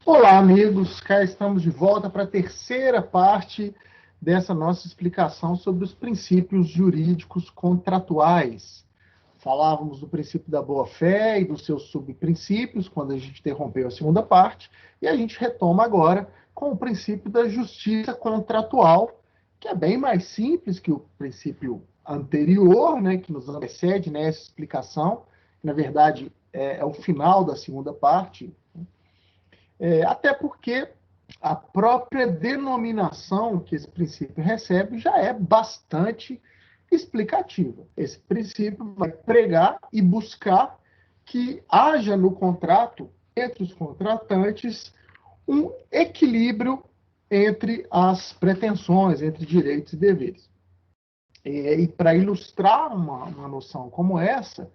Olá, amigos. Cá estamos de volta para a terceira parte dessa nossa explicação sobre os princípios jurídicos contratuais. Falávamos do princípio da boa-fé e dos seus subprincípios, quando a gente interrompeu a segunda parte, e a gente retoma agora com o princípio da justiça contratual, que é bem mais simples que o princípio anterior, né, que nos antecede nessa explicação. Na verdade, é o final da segunda parte. Até porque a própria denominação que esse princípio recebe já é bastante explicativa. Esse princípio vai pregar e buscar que haja no contrato, entre os contratantes, um equilíbrio entre as pretensões, entre direitos e deveres. E para ilustrar uma noção como essa,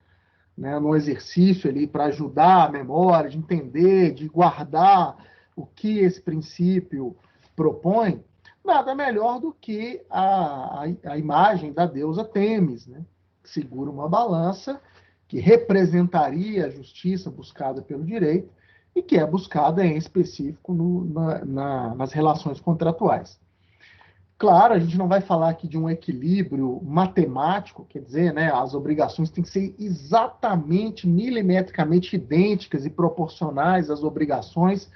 né, no exercício ali para ajudar a memória, de entender, de guardar o que esse princípio propõe, nada melhor do que a imagem da deusa Têmis, né, que segura uma balança que representaria a justiça buscada pelo direito e que é buscada em específico nas relações contratuais. Claro, a gente não vai falar aqui de um equilíbrio matemático, quer dizer, né, as obrigações têm que ser exatamente, milimetricamente idênticas e proporcionais às obrigações,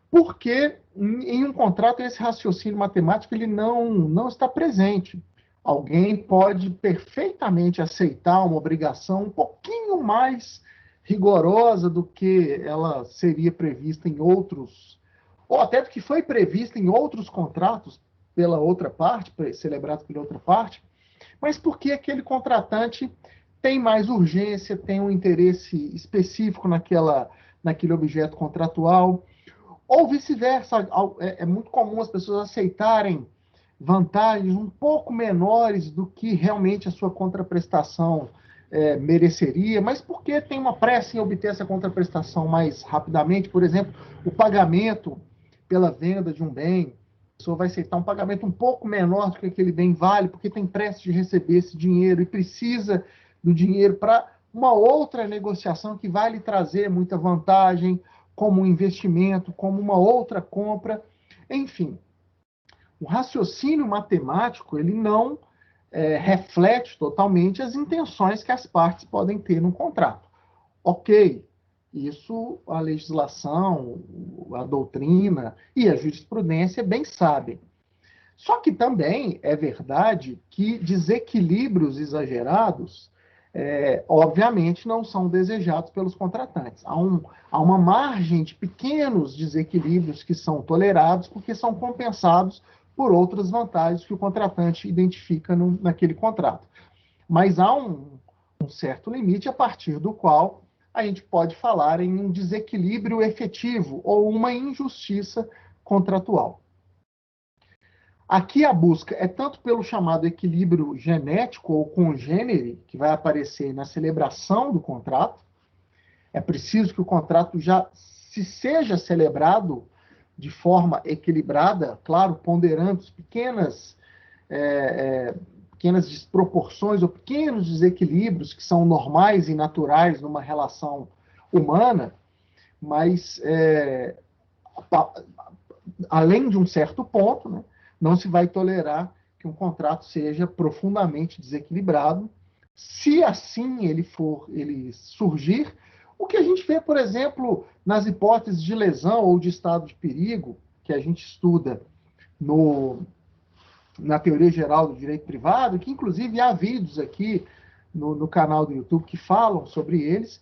porque em um contrato esse raciocínio matemático ele não está presente. Alguém pode perfeitamente aceitar uma obrigação um pouquinho mais rigorosa do que ela seria prevista em outros, ou até do que foi prevista em outros contratos pela outra parte, celebrados pela outra parte, mas porque aquele contratante tem mais urgência, tem um interesse específico naquele objeto contratual, ou vice-versa. É muito comum as pessoas aceitarem vantagens um pouco menores do que realmente a sua contraprestação mereceria, mas porque tem uma pressa em obter essa contraprestação mais rapidamente, por exemplo, o pagamento pela venda de um bem, a pessoa vai aceitar um pagamento um pouco menor do que aquele bem vale, porque tem pressa de receber esse dinheiro e precisa do dinheiro para uma outra negociação que vai lhe trazer muita vantagem, como um investimento, como uma outra compra, enfim. O raciocínio matemático ele não reflete totalmente as intenções que as partes podem ter no contrato. Ok, isso a legislação, a doutrina e a jurisprudência bem sabem. Só que também é verdade que desequilíbrios exagerados, obviamente, não são desejados pelos contratantes. Há uma margem de pequenos desequilíbrios que são tolerados porque são compensados por outras vantagens que o contratante identifica naquele contrato. Mas há um certo limite a partir do qual a gente pode falar em um desequilíbrio efetivo ou uma injustiça contratual. Aqui a busca é tanto pelo chamado equilíbrio genético ou congênere, que vai aparecer na celebração do contrato. É preciso que o contrato já se seja celebrado de forma equilibrada, claro, ponderando pequenas desproporções ou pequenos desequilíbrios que são normais e naturais numa relação humana, mas além de um certo ponto, né, não se vai tolerar que um contrato seja profundamente desequilibrado. Se assim ele surgir, o que a gente vê, por exemplo, nas hipóteses de lesão ou de estado de perigo, que a gente estuda na teoria geral do direito privado, que inclusive há vídeos aqui no canal do YouTube que falam sobre eles,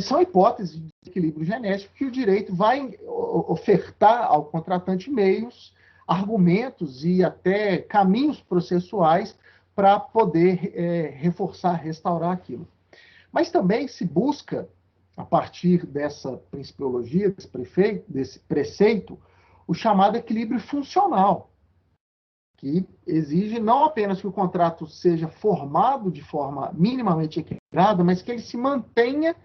são hipóteses de equilíbrio genético que o direito vai ofertar ao contratante meios, argumentos e até caminhos processuais para poder reforçar, restaurar aquilo. Mas também se busca, a partir dessa principiologia, desse preceito, o chamado equilíbrio funcional, que exige não apenas que o contrato seja formado de forma minimamente equilibrada, mas que ele se mantenha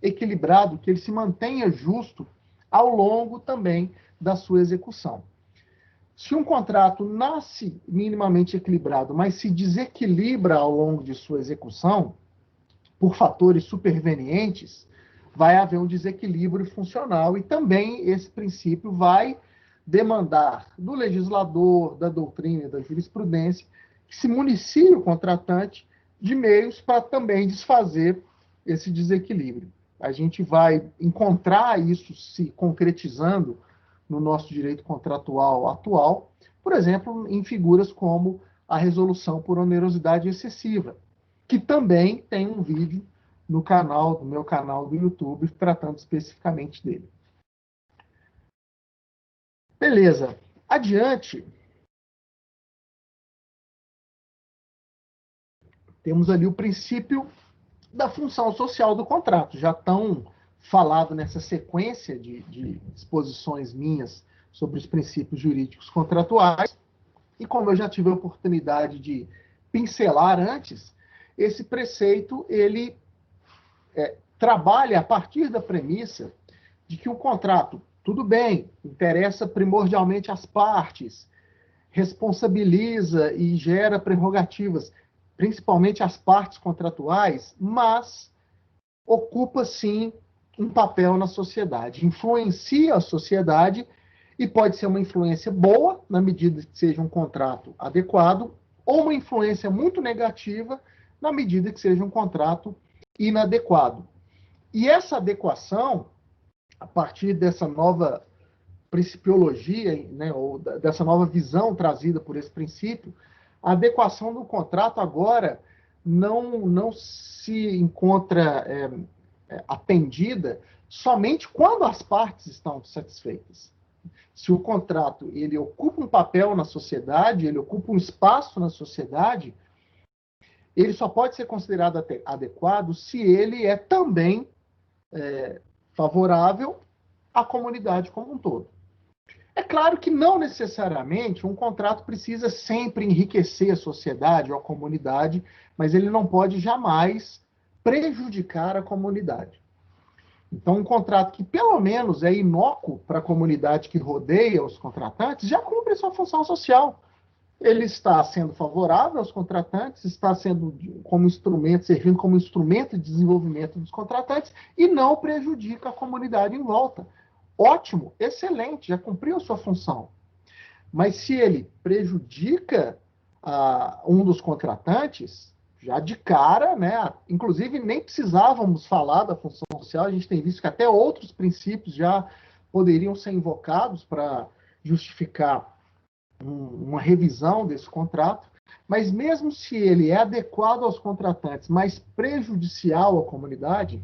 equilibrado, que ele se mantenha justo ao longo também da sua execução. Se um contrato nasce minimamente equilibrado, mas se desequilibra ao longo de sua execução, por fatores supervenientes, vai haver um desequilíbrio funcional e também esse princípio vai demandar do legislador, da doutrina e da jurisprudência que se municie o contratante de meios para também desfazer esse desequilíbrio. A gente vai encontrar isso se concretizando no nosso direito contratual atual, por exemplo, em figuras como a resolução por onerosidade excessiva, que também tem um vídeo no meu canal do YouTube, tratando especificamente dele. Beleza. Adiante, temos ali o princípio da função social do contrato. Já tão falado nessa sequência de exposições minhas sobre os princípios jurídicos contratuais, e como eu já tive a oportunidade de pincelar antes, esse preceito, ele trabalha a partir da premissa de que o contrato, tudo bem, interessa primordialmente às partes, responsabiliza e gera prerrogativas, principalmente às partes contratuais, mas ocupa, sim, um papel na sociedade, influencia a sociedade e pode ser uma influência boa, na medida que seja um contrato adequado, ou uma influência muito negativa, na medida que seja um contrato inadequado. E essa adequação, a partir dessa nova principiologia, né, ou dessa nova visão trazida por esse princípio, a adequação do contrato agora não se encontra atendida somente quando as partes estão satisfeitas. Se o contrato ele ocupa um papel na sociedade, ele ocupa um espaço na sociedade, ele só pode ser considerado adequado se ele é também favorável à comunidade como um todo. É claro que não necessariamente um contrato precisa sempre enriquecer a sociedade ou a comunidade, mas ele não pode jamais prejudicar a comunidade. Então, um contrato que pelo menos é inócuo para a comunidade que rodeia os contratantes já cumpre sua função social. Ele está sendo favorável aos contratantes, está sendo servindo como instrumento de desenvolvimento dos contratantes e não prejudica a comunidade em volta. Ótimo, excelente, já cumpriu a sua função. Mas se ele prejudica um dos contratantes, já de cara, né, inclusive nem precisávamos falar da função social, a gente tem visto que até outros princípios já poderiam ser invocados para justificar uma revisão desse contrato, mas mesmo se ele é adequado aos contratantes, mas prejudicial à comunidade,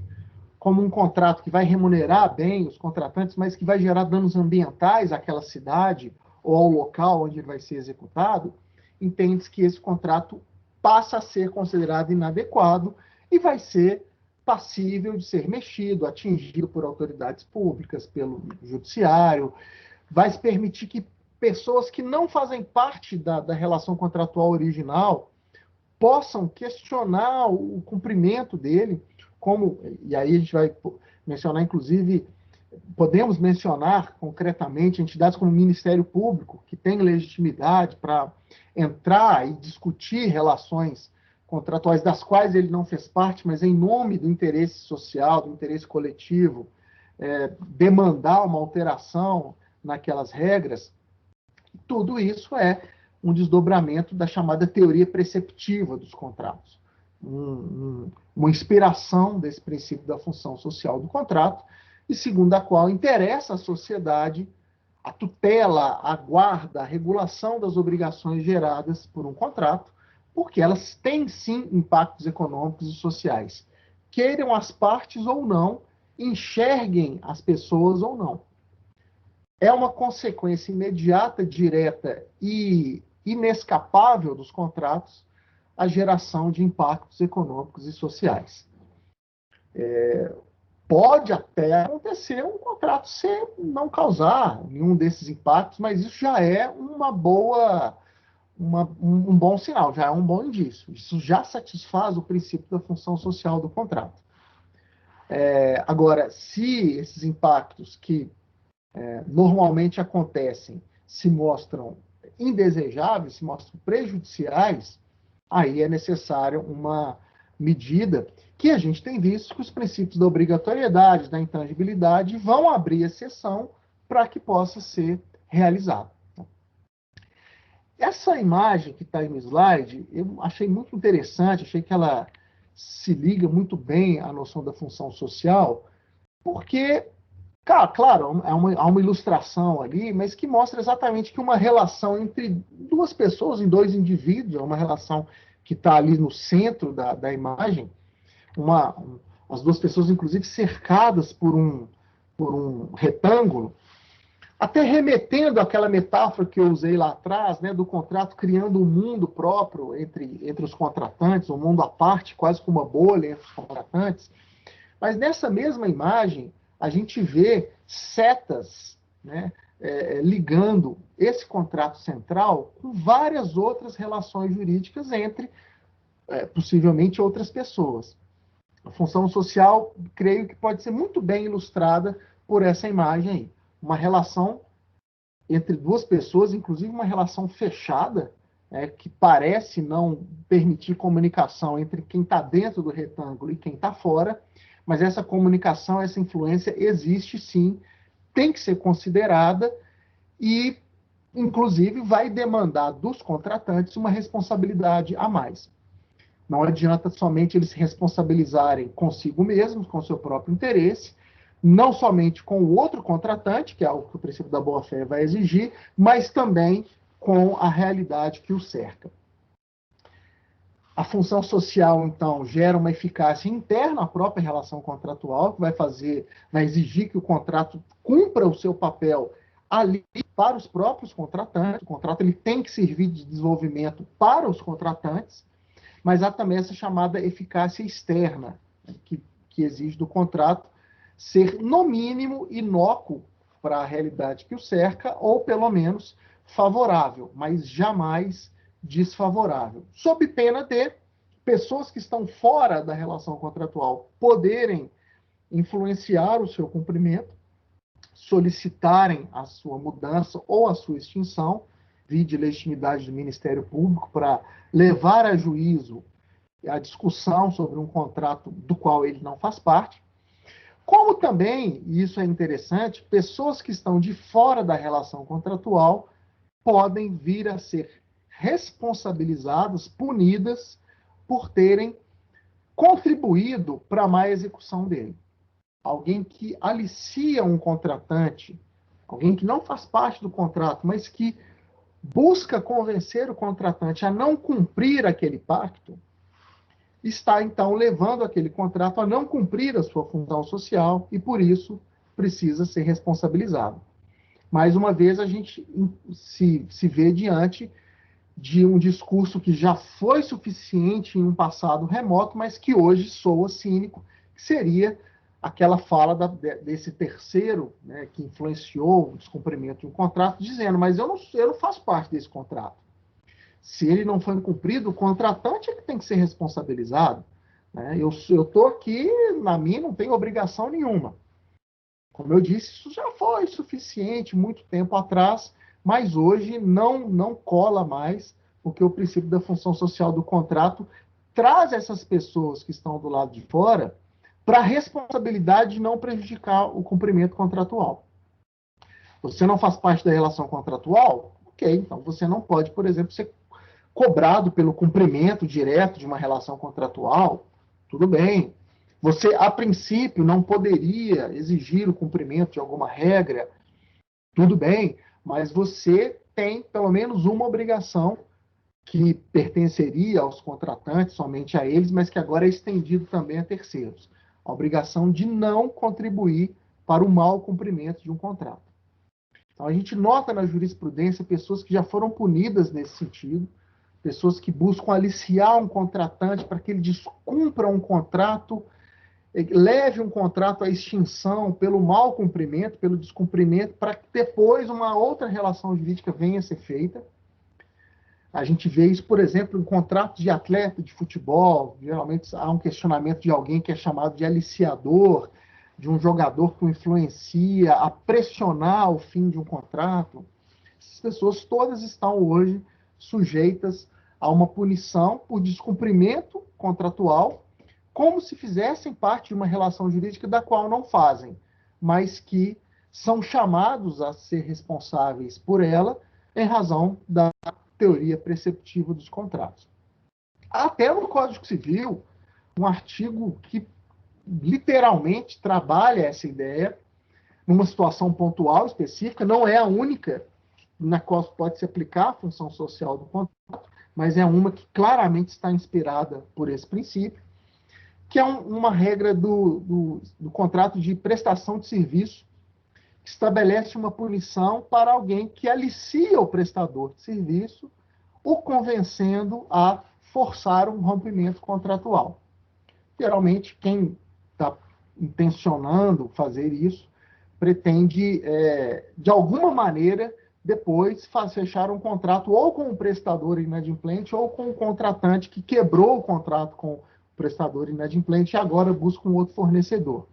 como um contrato que vai remunerar bem os contratantes, mas que vai gerar danos ambientais àquela cidade ou ao local onde ele vai ser executado, entende-se que esse contrato passa a ser considerado inadequado e vai ser passível de ser mexido, atingido por autoridades públicas, pelo judiciário, vai se permitir que pessoas que não fazem parte da relação contratual original possam questionar o cumprimento dele, e aí a gente vai mencionar, inclusive, podemos mencionar concretamente entidades como o Ministério Público, que tem legitimidade para entrar e discutir relações contratuais das quais ele não fez parte, mas em nome do interesse social, do interesse coletivo, demandar uma alteração naquelas regras. Tudo isso é um desdobramento da chamada teoria preceptiva dos contratos. Uma inspiração desse princípio da função social do contrato, e segundo a qual interessa à sociedade a tutela, a guarda, a regulação das obrigações geradas por um contrato, porque elas têm, sim, impactos econômicos e sociais. Queiram as partes ou não, enxerguem as pessoas ou não. É uma consequência imediata, direta e inescapável dos contratos a geração de impactos econômicos e sociais. Pode até acontecer um contrato não causar nenhum desses impactos, mas isso já é um bom sinal, já é um bom indício. Isso já satisfaz o princípio da função social do contrato. Agora, se esses impactos que normalmente acontecem se mostram indesejáveis, se mostram prejudiciais, aí é necessário uma medida que a gente tem visto que os princípios da obrigatoriedade, da intangibilidade, vão abrir exceção para que possa ser realizado. Essa imagem que está aí no slide, eu achei muito interessante, achei que ela se liga muito bem à noção da função social, porque, claro, há uma ilustração ali, mas que mostra exatamente que uma relação entre duas pessoas, em dois indivíduos, é uma relação que está ali no centro da imagem, as duas pessoas, inclusive, cercadas por um retângulo, até remetendo àquela metáfora que eu usei lá atrás, né, do contrato criando um mundo próprio entre os contratantes, um mundo à parte, quase como uma bolha entre os contratantes. Mas nessa mesma imagem, a gente vê setas, né, ligando esse contrato central com várias outras relações jurídicas entre, possivelmente, outras pessoas. A função social, creio que pode ser muito bem ilustrada por essa imagem aí. Uma relação entre duas pessoas, inclusive uma relação fechada, que parece não permitir comunicação entre quem está dentro do retângulo e quem está fora, mas essa comunicação, essa influência existe sim, tem que ser considerada e, inclusive, vai demandar dos contratantes uma responsabilidade a mais. Não adianta somente eles se responsabilizarem consigo mesmos, com seu próprio interesse, não somente com o outro contratante, que é algo que o princípio da boa-fé vai exigir, mas também com a realidade que o cerca. A função social, então, gera uma eficácia interna à própria relação contratual, que vai exigir que o contrato cumpra o seu papel ali para os próprios contratantes. O contrato ele tem que servir de desenvolvimento para os contratantes, mas há também essa chamada eficácia externa, que exige do contrato ser, no mínimo, inócuo para a realidade que o cerca, ou, pelo menos, favorável, mas jamais desfavorável. Sob pena de pessoas que estão fora da relação contratual poderem influenciar o seu cumprimento, solicitarem a sua mudança ou a sua extinção, vide legitimidade do Ministério Público para levar a juízo a discussão sobre um contrato do qual ele não faz parte, como também, e isso é interessante, pessoas que estão de fora da relação contratual podem vir a ser responsabilizadas, punidas, por terem contribuído para a má execução dele. Alguém que alicia um contratante, alguém que não faz parte do contrato, mas que busca convencer o contratante a não cumprir aquele pacto, está, então, levando aquele contrato a não cumprir a sua função social e, por isso, precisa ser responsabilizado. Mais uma vez, a gente se vê diante de um discurso que já foi suficiente em um passado remoto, mas que hoje soa cínico, que seria aquela fala desse terceiro, né, que influenciou o descumprimento de um contrato, dizendo, mas eu não faço parte desse contrato. Se ele não foi cumprido, o contratante é que tem que ser responsabilizado. Né? Eu estou aqui, na minha, não tenho obrigação nenhuma. Como eu disse, isso já foi suficiente muito tempo atrás, mas hoje não cola mais, porque o princípio da função social do contrato traz essas pessoas que estão do lado de fora para a responsabilidade de não prejudicar o cumprimento contratual. Você não faz parte da relação contratual? Ok, então você não pode, por exemplo, ser cobrado pelo cumprimento direto de uma relação contratual, tudo bem. Você, a princípio, não poderia exigir o cumprimento de alguma regra, tudo bem, mas você tem pelo menos uma obrigação que pertenceria aos contratantes, somente a eles, mas que agora é estendido também a terceiros. A obrigação de não contribuir para o mau cumprimento de um contrato. Então, a gente nota na jurisprudência pessoas que já foram punidas nesse sentido, pessoas que buscam aliciar um contratante para que ele descumpra um contrato, leve um contrato à extinção pelo mau cumprimento, pelo descumprimento, para que depois uma outra relação jurídica venha a ser feita. A gente vê isso, por exemplo, em contratos de atleta de futebol. Geralmente há um questionamento de alguém que é chamado de aliciador, de um jogador que o influencia a pressionar o fim de um contrato. Essas pessoas todas estão hoje sujeitas a uma punição por descumprimento contratual como se fizessem parte de uma relação jurídica da qual não fazem, mas que são chamados a ser responsáveis por ela em razão da teoria preceptiva dos contratos. Até no Código Civil, um artigo que literalmente trabalha essa ideia numa situação pontual específica, não é a única na qual pode se aplicar a função social do contrato, mas é uma que claramente está inspirada por esse princípio, que é uma regra do contrato de prestação de serviço, que estabelece uma punição para alguém que alicia o prestador de serviço, o convencendo a forçar um rompimento contratual. Geralmente, quem está intencionando fazer isso pretende, de alguma maneira, depois fechar um contrato ou com o prestador inadimplente ou com o contratante que quebrou o contrato com o prestador inadimplente e agora busca um outro fornecedor.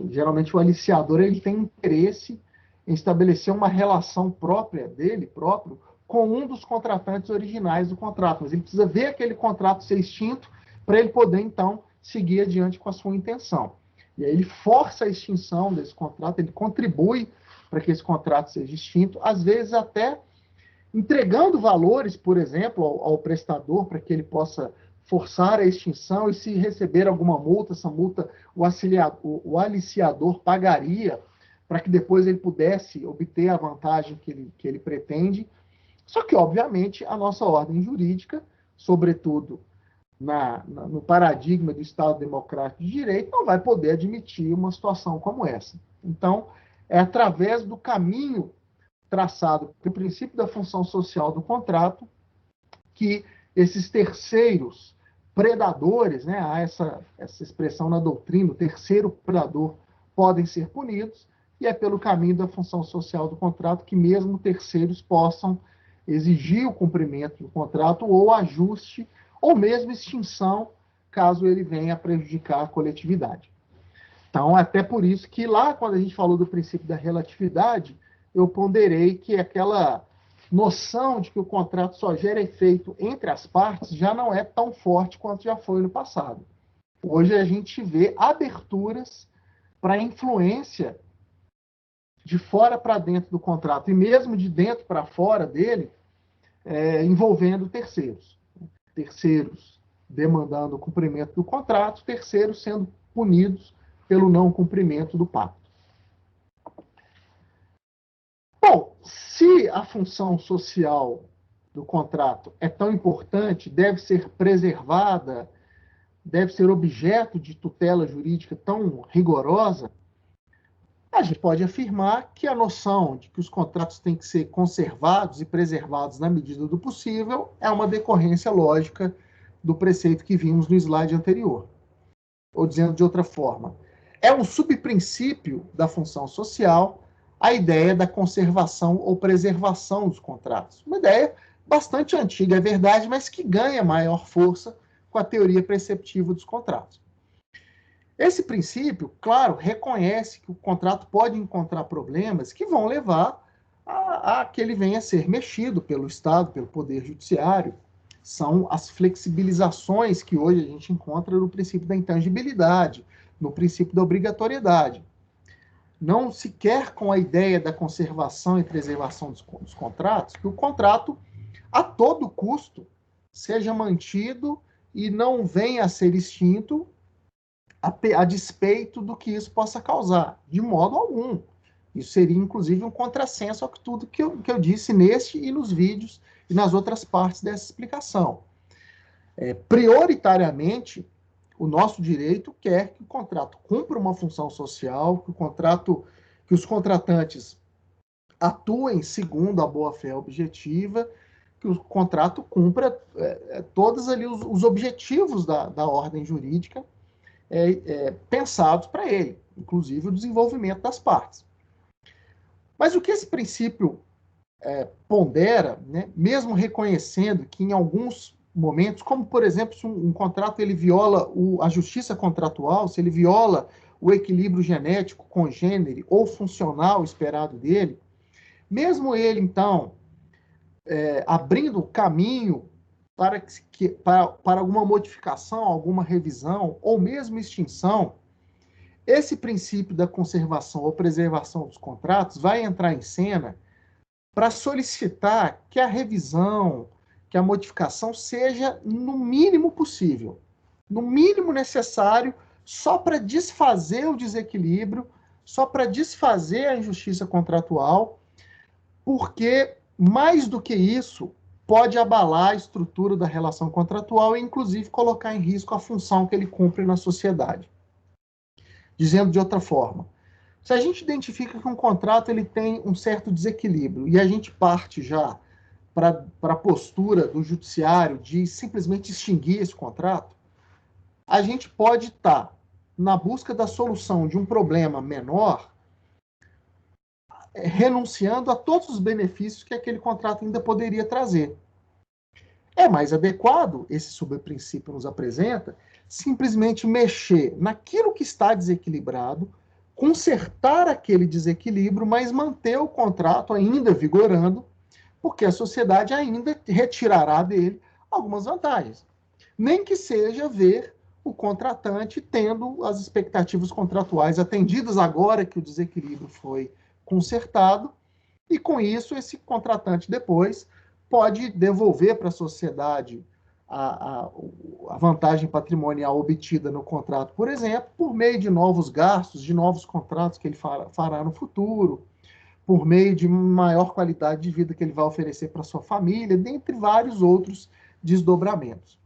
Geralmente o aliciador ele tem interesse em estabelecer uma relação própria dele próprio com um dos contratantes originais do contrato, mas ele precisa ver aquele contrato ser extinto para ele poder, então, seguir adiante com a sua intenção. E aí ele força a extinção desse contrato, ele contribui para que esse contrato seja extinto, às vezes até entregando valores, por exemplo, ao prestador, para que ele possa forçar a extinção e se receber alguma multa, essa multa o aliciador pagaria para que depois ele pudesse obter a vantagem que ele pretende. Só que, obviamente, a nossa ordem jurídica, sobretudo no paradigma do Estado Democrático de Direito, não vai poder admitir uma situação como essa. Então, é através do caminho traçado pelo princípio da função social do contrato que esses terceiros predadores, né, há essa expressão na doutrina, o terceiro predador, podem ser punidos, e é pelo caminho da função social do contrato que mesmo terceiros possam exigir o cumprimento do contrato ou ajuste, ou mesmo extinção, caso ele venha a prejudicar a coletividade. Então, até por isso que lá, quando a gente falou do princípio da relatividade, eu ponderei que aquela noção de que o contrato só gera efeito entre as partes já não é tão forte quanto já foi no passado. Hoje a gente vê aberturas para influência de fora para dentro do contrato, e mesmo de dentro para fora dele, envolvendo terceiros. Terceiros demandando o cumprimento do contrato, terceiros sendo punidos pelo não cumprimento do pacto. Bom, se a função social do contrato é tão importante, deve ser preservada, deve ser objeto de tutela jurídica tão rigorosa, a gente pode afirmar que a noção de que os contratos têm que ser conservados e preservados na medida do possível é uma decorrência lógica do preceito que vimos no slide anterior. Ou dizendo de outra forma, é um subprincípio da função social a ideia da conservação ou preservação dos contratos. Uma ideia bastante antiga, é verdade, mas que ganha maior força com a teoria preceptiva dos contratos. Esse princípio, claro, reconhece que o contrato pode encontrar problemas que vão levar a que ele venha a ser mexido pelo Estado, pelo Poder Judiciário. São as flexibilizações que hoje a gente encontra no princípio da intangibilidade, no princípio da obrigatoriedade. Não se quer, com a ideia da conservação e preservação dos contratos, que o contrato, a todo custo, seja mantido e não venha a ser extinto a despeito do que isso possa causar, de modo algum. Isso seria, inclusive, um contrassenso a tudo que eu disse neste e nos vídeos e nas outras partes dessa explicação. Prioritariamente, o nosso direito quer que o contrato cumpra uma função social, que os contratantes atuem segundo a boa-fé objetiva, que o contrato cumpra todos ali os objetivos da ordem jurídica pensados para ele, inclusive o desenvolvimento das partes. Mas o que esse princípio pondera, né, mesmo reconhecendo que em alguns momentos, como por exemplo, se um contrato ele viola a justiça contratual, se ele viola o equilíbrio genético, congênere ou funcional esperado dele, mesmo ele, então, abrindo caminho para alguma modificação, alguma revisão, ou mesmo extinção, esse princípio da conservação ou preservação dos contratos vai entrar em cena para solicitar que a revisão, que a modificação seja no mínimo possível, no mínimo necessário, só para desfazer o desequilíbrio, só para desfazer a injustiça contratual, porque, mais do que isso, pode abalar a estrutura da relação contratual e, inclusive, colocar em risco a função que ele cumpre na sociedade. Dizendo de outra forma, se a gente identifica que um contrato ele tem um certo desequilíbrio e a gente parte já para a postura do judiciário de simplesmente extinguir esse contrato, a gente pode estar na busca da solução de um problema menor, renunciando a todos os benefícios que aquele contrato ainda poderia trazer. É mais adequado, esse subprincípio nos apresenta, simplesmente mexer naquilo que está desequilibrado, consertar aquele desequilíbrio, mas manter o contrato ainda vigorando, porque a sociedade ainda retirará dele algumas vantagens. Nem que seja ver o contratante tendo as expectativas contratuais atendidas agora que o desequilíbrio foi consertado, e com isso esse contratante depois pode devolver para a sociedade a vantagem patrimonial obtida no contrato, por exemplo, por meio de novos gastos, de novos contratos que ele fará no futuro, por meio de maior qualidade de vida que ele vai oferecer para sua família, dentre vários outros desdobramentos.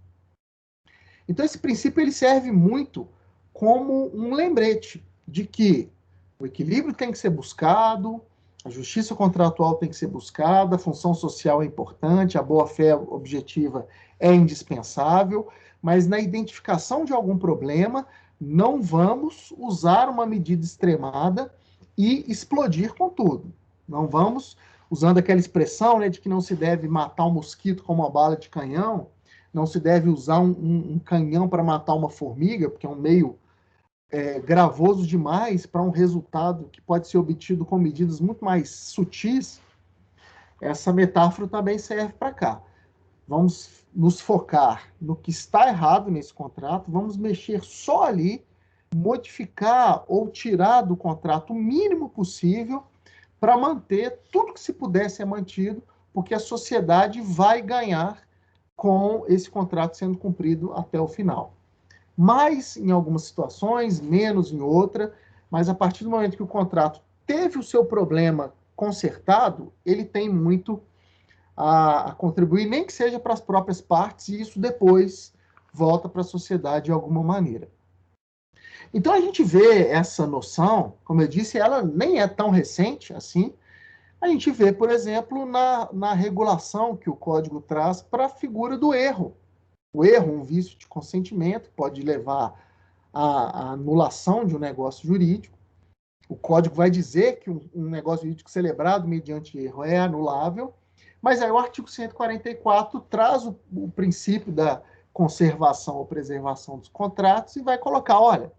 Então, esse princípio ele serve muito como um lembrete de que o equilíbrio tem que ser buscado, a justiça contratual tem que ser buscada, a função social é importante, a boa-fé objetiva é indispensável, mas na identificação de algum problema, não vamos usar uma medida extremada e explodir com tudo. Não vamos, usando aquela expressão, né, de que não se deve matar um mosquito com uma bala de canhão, não se deve usar um canhão para matar uma formiga, porque é um meio gravoso demais para um resultado que pode ser obtido com medidas muito mais sutis. Essa metáfora também serve para cá. Vamos nos focar no que está errado nesse contrato, vamos mexer só ali, modificar ou tirar do contrato o mínimo possível para manter tudo que se puder ser mantido, porque a sociedade vai ganhar com esse contrato sendo cumprido até o final. Mais em algumas situações, menos em outra, mas a partir do momento que o contrato teve o seu problema consertado, ele tem muito a contribuir, nem que seja para as próprias partes, e isso depois volta para a sociedade de alguma maneira. Então a gente vê essa noção, como eu disse, ela nem é tão recente assim. A gente vê, por exemplo, na regulação que o Código traz para a figura do erro. O erro, um vício de consentimento, pode levar à anulação de um negócio jurídico. O Código vai dizer que um negócio jurídico celebrado mediante erro é anulável, mas aí o artigo 144 traz o princípio da conservação ou preservação dos contratos e vai colocar, olha,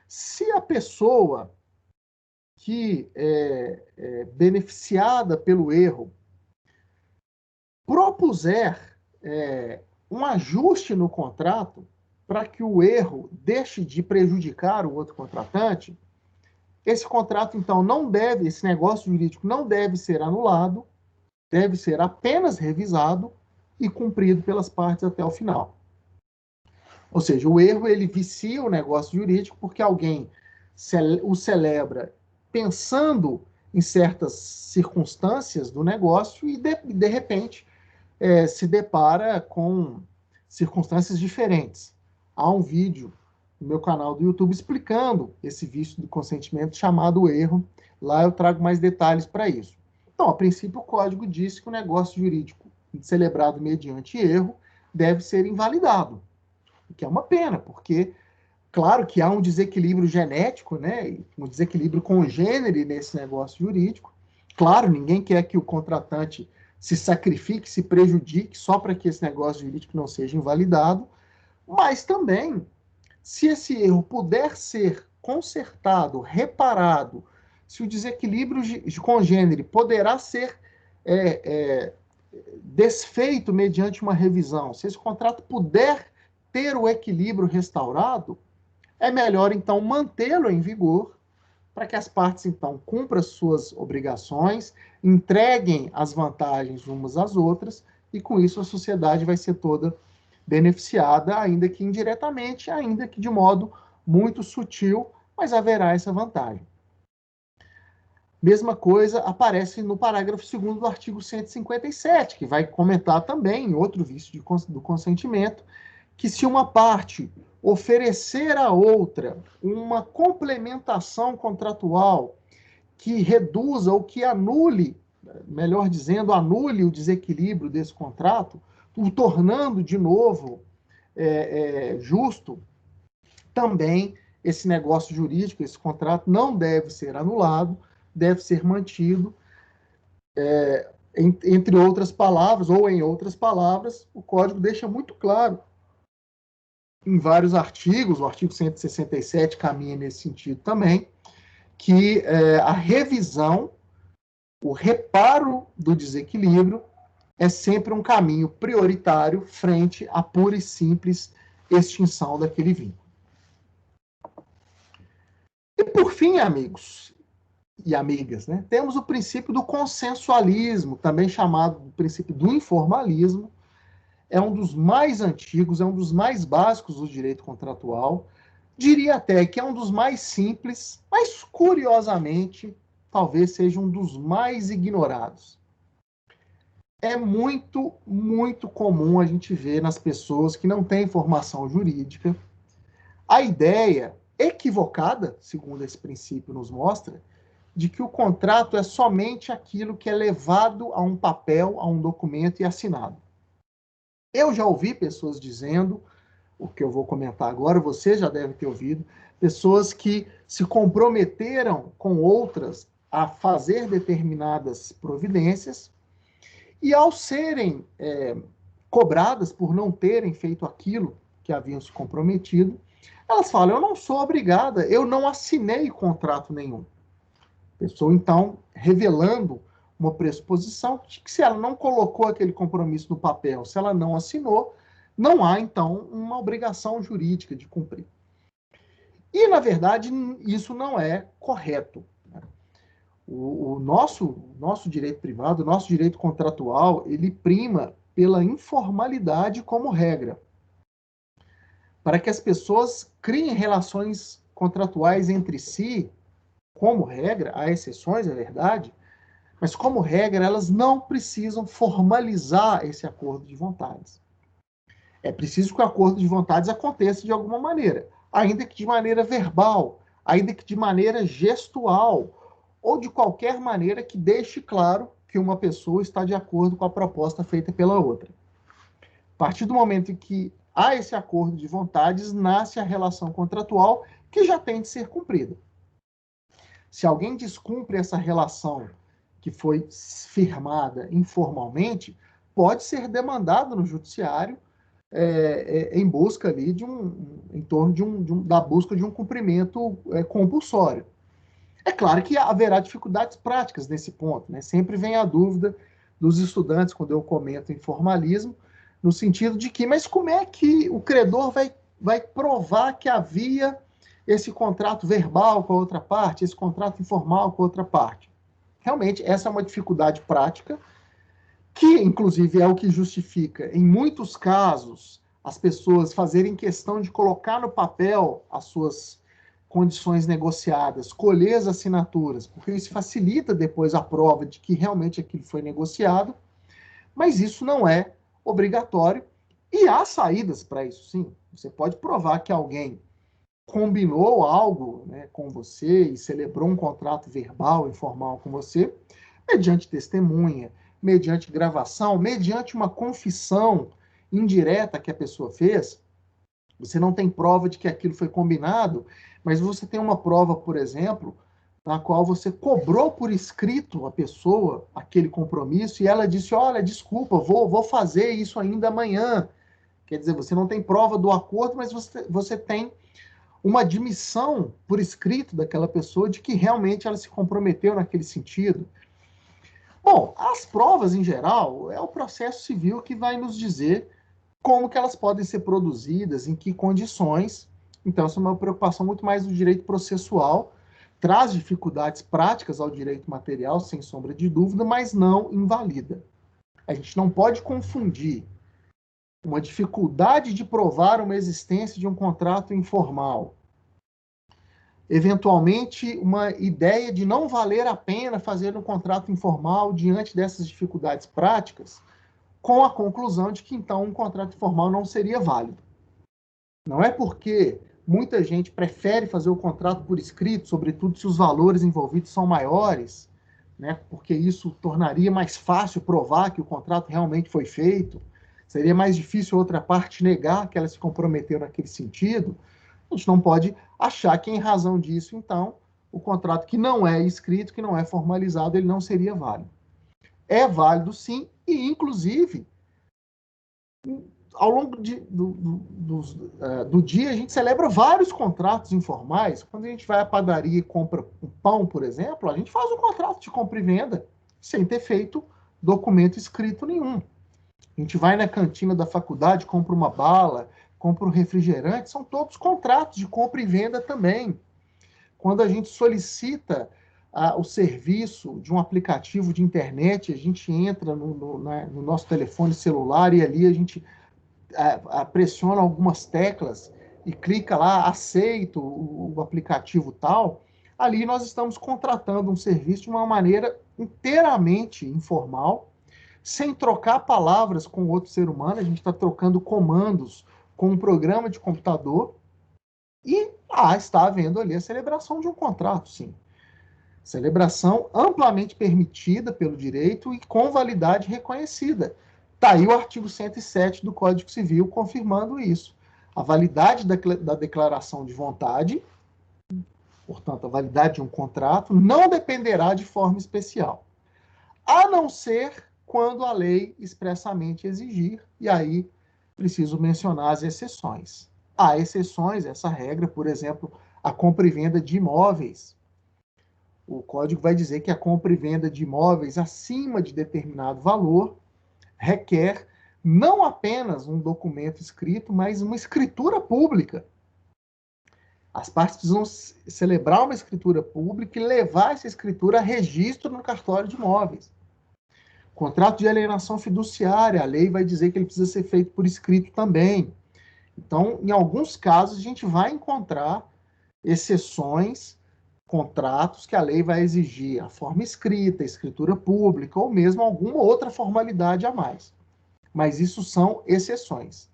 se a pessoa que é beneficiada pelo erro propuser um ajuste no contrato para que o erro deixe de prejudicar o outro contratante, esse contrato, então, não deve, esse negócio jurídico não deve ser anulado, deve ser apenas revisado e cumprido pelas partes até o final. Ou seja, o erro, ele vicia o negócio jurídico porque alguém o celebra pensando em certas circunstâncias do negócio e, de repente, se depara com circunstâncias diferentes. Há um vídeo no meu canal do YouTube explicando esse vício do consentimento chamado erro. Lá eu trago mais detalhes para isso. Então, a princípio, o Código diz que o negócio jurídico celebrado mediante erro deve ser invalidado, o que é uma pena, porque, claro que há um desequilíbrio genético, né, um desequilíbrio congênere nesse negócio jurídico. Claro, ninguém quer que o contratante se sacrifique, se prejudique só para que esse negócio jurídico não seja invalidado, mas também, se esse erro puder ser consertado, reparado, se o desequilíbrio congênere poderá ser desfeito mediante uma revisão, se esse contrato puder ter o equilíbrio restaurado, é melhor, então, mantê-lo em vigor, para que as partes, então, cumpram suas obrigações, entreguem as vantagens umas às outras, e com isso a sociedade vai ser toda beneficiada, ainda que indiretamente, ainda que de modo muito sutil, mas haverá essa vantagem. Mesma coisa aparece no parágrafo 2º do artigo 157, que vai comentar também outro vício do consentimento, que se uma parte oferecer à outra uma complementação contratual que reduza ou que anule, melhor dizendo, anule o desequilíbrio desse contrato, o tornando de novo justo, também esse negócio jurídico, esse contrato não deve ser anulado, deve ser mantido, entre outras palavras, ou em outras palavras, o Código deixa muito claro, em vários artigos, o artigo 167 caminha nesse sentido também, que a revisão, o reparo do desequilíbrio, é sempre um caminho prioritário frente à pura e simples extinção daquele vínculo. E por fim, amigos e amigas, né, temos o princípio do consensualismo, também chamado do princípio do informalismo. É um dos mais antigos, é um dos mais básicos do direito contratual. Diria até que é um dos mais simples, mas curiosamente, talvez seja um dos mais ignorados. É muito, muito comum a gente ver nas pessoas que não têm formação jurídica a ideia equivocada, segundo esse princípio nos mostra, de que o contrato é somente aquilo que é levado a um papel, a um documento e assinado. Eu já ouvi pessoas dizendo, o que eu vou comentar agora, você já deve ter ouvido, pessoas que se comprometeram com outras a fazer determinadas providências e, ao serem cobradas por não terem feito aquilo que haviam se comprometido, elas falam, eu não sou obrigada, eu não assinei contrato nenhum. Pessoa, então, revelando uma pressuposição de que se ela não colocou aquele compromisso no papel, se ela não assinou, não há, então, uma obrigação jurídica de cumprir. E, na verdade, isso não é correto. O nosso direito privado, o nosso direito contratual, ele prima pela informalidade como regra, para que as pessoas criem relações contratuais entre si, como regra, há exceções, é verdade, mas como regra, elas não precisam formalizar esse acordo de vontades. É preciso que o acordo de vontades aconteça de alguma maneira, ainda que de maneira verbal, ainda que de maneira gestual, ou de qualquer maneira que deixe claro que uma pessoa está de acordo com a proposta feita pela outra. A partir do momento em que há esse acordo de vontades, nasce a relação contratual que já tem de ser cumprida. Se alguém descumpre essa relação que foi firmada informalmente, pode ser demandado no judiciário em busca ali em torno da busca de um cumprimento compulsório. É claro que haverá dificuldades práticas nesse ponto, né? Sempre vem a dúvida dos estudantes quando eu comento informalismo, no sentido de que, mas como é que o credor vai provar que havia esse contrato verbal com a outra parte, esse contrato informal com a outra parte? Realmente, essa é uma dificuldade prática, que, inclusive, é o que justifica, em muitos casos, as pessoas fazerem questão de colocar no papel as suas condições negociadas, colher as assinaturas, porque isso facilita depois a prova de que realmente aquilo foi negociado, mas isso não é obrigatório, e há saídas para isso, sim. Você pode provar que alguém combinou algo, né, com você e celebrou um contrato verbal, informal com você, mediante testemunha, mediante gravação, mediante uma confissão indireta que a pessoa fez. Você não tem prova de que aquilo foi combinado, mas você tem uma prova, por exemplo, na qual você cobrou por escrito a pessoa aquele compromisso e ela disse, olha, desculpa, vou fazer isso ainda amanhã. Quer dizer, você não tem prova do acordo, mas você tem uma admissão por escrito daquela pessoa de que realmente ela se comprometeu naquele sentido. Bom, as provas, em geral, é o processo civil que vai nos dizer como que elas podem ser produzidas, em que condições. Então, essa é uma preocupação muito mais do direito processual, traz dificuldades práticas ao direito material, sem sombra de dúvida, mas não invalida. A gente não pode confundir uma dificuldade de provar uma existência de um contrato informal, eventualmente uma ideia de não valer a pena fazer um contrato informal diante dessas dificuldades práticas, com a conclusão de que então um contrato informal não seria válido. Não é porque muita gente prefere fazer o contrato por escrito, sobretudo se os valores envolvidos são maiores, né, porque isso tornaria mais fácil provar que o contrato realmente foi feito, seria mais difícil outra parte negar que ela se comprometeu naquele sentido. A gente não pode achar que, em razão disso, então, o contrato que não é escrito, que não é formalizado, ele não seria válido. É válido, sim, e, inclusive, ao longo do dia, a gente celebra vários contratos informais. Quando a gente vai à padaria e compra um pão, por exemplo, a gente faz um contrato de compra e venda sem ter feito documento escrito nenhum. A gente vai na cantina da faculdade, compra uma bala, compra um refrigerante, são todos contratos de compra e venda também. Quando a gente solicita o serviço de um aplicativo de internet, a gente entra no nosso telefone celular e ali a gente pressiona algumas teclas e clica lá, aceito o aplicativo tal, ali nós estamos contratando um serviço de uma maneira inteiramente informal, sem trocar palavras com outro ser humano, a gente está trocando comandos com um programa de computador e está havendo ali a celebração de um contrato, sim. Celebração amplamente permitida pelo direito e com validade reconhecida. Está aí o artigo 107 do Código Civil confirmando isso. A validade da declaração de vontade, portanto, a validade de um contrato, não dependerá de forma especial, a não ser quando a lei expressamente exigir, e aí preciso mencionar as exceções. Há exceções, essa regra, por exemplo, a compra e venda de imóveis. O código vai dizer que a compra e venda de imóveis acima de determinado valor requer não apenas um documento escrito, mas uma escritura pública. As partes precisam celebrar uma escritura pública e levar essa escritura a registro no cartório de imóveis. Contrato de alienação fiduciária, a lei vai dizer que ele precisa ser feito por escrito também. Então, em alguns casos, a gente vai encontrar exceções, contratos que a lei vai exigir a forma escrita, a escritura pública, ou mesmo alguma outra formalidade a mais. Mas isso são exceções.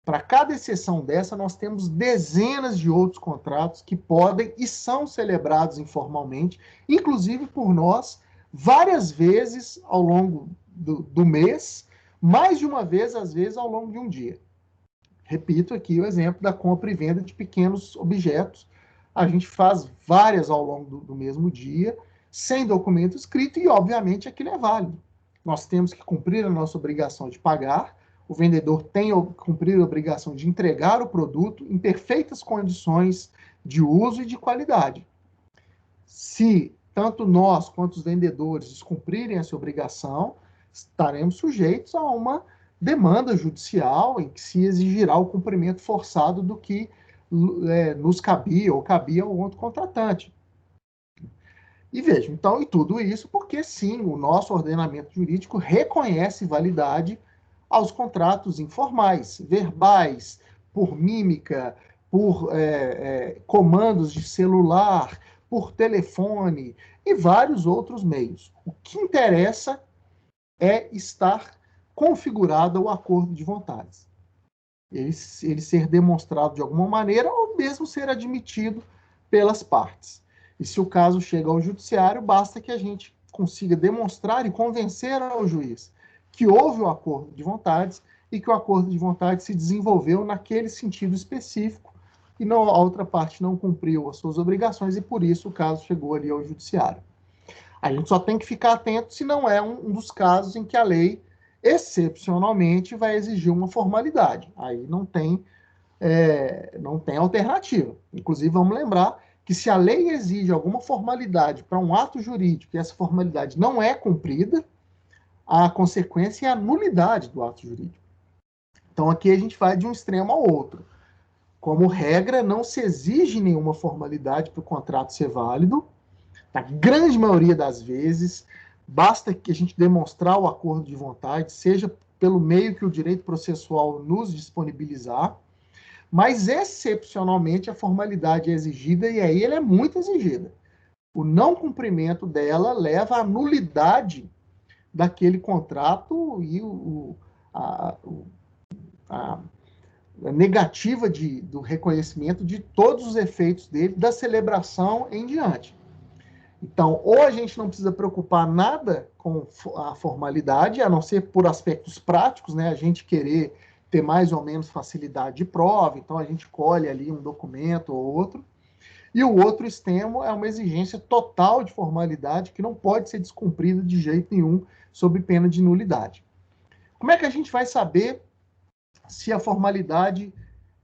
Para cada exceção dessa, nós temos dezenas de outros contratos que podem e são celebrados informalmente, inclusive por nós, várias vezes ao longo do mês, mais de uma vez, às vezes, ao longo de um dia. Repito aqui o exemplo da compra e venda de pequenos objetos. A gente faz várias ao longo do mesmo dia, sem documento escrito, e, obviamente, aquilo é válido. Nós temos que cumprir a nossa obrigação de pagar, o vendedor tem que cumprir a obrigação de entregar o produto em perfeitas condições de uso e de qualidade. Se tanto nós quanto os vendedores descumprirem essa obrigação, estaremos sujeitos a uma demanda judicial em que se exigirá o cumprimento forçado do que nos cabia ou cabia ao outro contratante. E veja, então, e tudo isso porque, sim, o nosso ordenamento jurídico reconhece validade aos contratos informais, verbais, por mímica, por comandos de celular, por telefone e vários outros meios. O que interessa é estar configurado o acordo de vontades. Ele ser demonstrado de alguma maneira ou mesmo ser admitido pelas partes. E se o caso chega ao judiciário, basta que a gente consiga demonstrar e convencer ao juiz que houve o acordo de vontades e que o acordo de vontades se desenvolveu naquele sentido específico e a outra parte não cumpriu as suas obrigações e por isso o caso chegou ali ao judiciário. A gente só tem que ficar atento se não é um dos casos em que a lei excepcionalmente vai exigir uma formalidade. Aí não tem alternativa. Inclusive, vamos lembrar que se a lei exige alguma formalidade para um ato jurídico e essa formalidade não é cumprida, a consequência é a nulidade do ato jurídico. Então, aqui a gente vai de um extremo ao outro. Como regra, não se exige nenhuma formalidade para o contrato ser válido. Na grande maioria das vezes, basta que a gente demonstrar o acordo de vontade, seja pelo meio que o direito processual nos disponibilizar, mas excepcionalmente a formalidade é exigida e aí ela é muito exigida. O não cumprimento dela leva à nulidade daquele contrato e a negativa do reconhecimento de todos os efeitos dele, da celebração em diante. Então, ou a gente não precisa preocupar nada com a formalidade, a não ser por aspectos práticos, né? A gente querer ter mais ou menos facilidade de prova, então a gente colhe ali um documento ou outro. E o outro extremo é uma exigência total de formalidade que não pode ser descumprida de jeito nenhum, sob pena de nulidade. Como é que a gente vai saber se a formalidade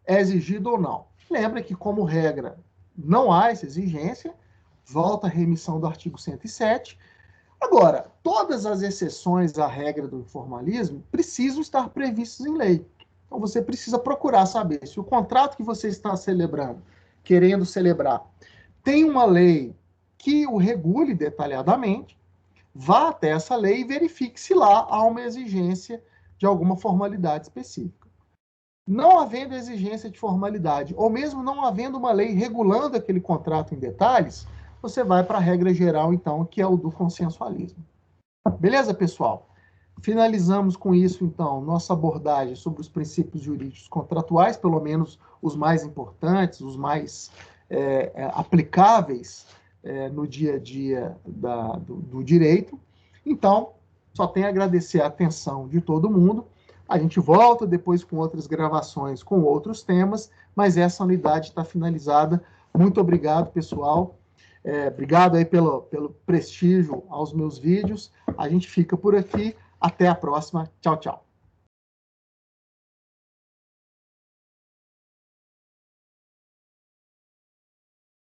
é exigida ou não? Lembra que, como regra, não há essa exigência, volta à remissão do artigo 107. Agora, todas as exceções à regra do informalismo precisam estar previstas em lei. Então, você precisa procurar saber se o contrato que você está celebrando, querendo celebrar, tem uma lei que o regule detalhadamente, vá até essa lei e verifique se lá há uma exigência de alguma formalidade específica. Não havendo exigência de formalidade, ou mesmo não havendo uma lei regulando aquele contrato em detalhes, você vai para a regra geral, então, que é o do consensualismo. Beleza, pessoal? Finalizamos com isso, então, nossa abordagem sobre os princípios jurídicos contratuais, pelo menos os mais importantes, os mais aplicáveis no dia a dia do direito. Então, só tenho a agradecer a atenção de todo mundo. A gente volta depois com outras gravações, com outros temas, mas essa unidade está finalizada. Muito obrigado, pessoal. Obrigado aí pelo prestígio aos meus vídeos. A gente fica por aqui. Até a próxima. Tchau, tchau.